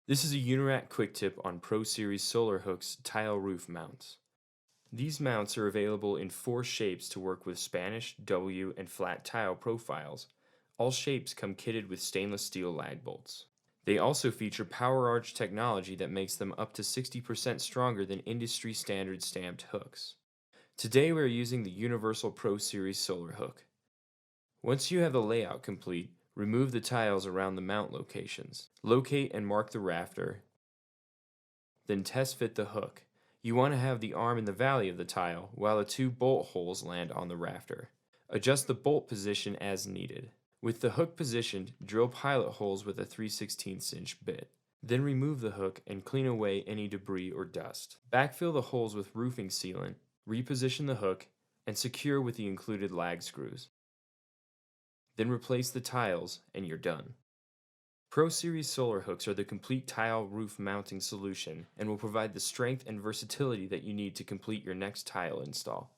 This is a Unirac quick tip on Pro Series Solarhooks tile roof mounts. These mounts are available in 4 shapes to work with Spanish, W, and flat tile profiles. All shapes come kitted with stainless steel lag bolts. They also feature power arch technology that makes them up to 60% stronger than industry standard stamped hooks. Today we are using the Universal Pro Series Solar Hook. Once you have the layout complete, remove the tiles around the mount locations. Locate and mark the rafter, then test fit the hook. You want to have the arm in the valley of the tile while the 2 bolt holes land on the rafter. Adjust the bolt position as needed. With the hook positioned, drill pilot holes with a 3/16 inch bit. Then remove the hook and clean away any debris or dust. Backfill the holes with roofing sealant, reposition the hook, and secure with the included lag screws. Then replace the tiles and you're done. Pro Series Solar Hooks are the complete tile roof mounting solution and will provide the strength and versatility that you need to complete your next tile install.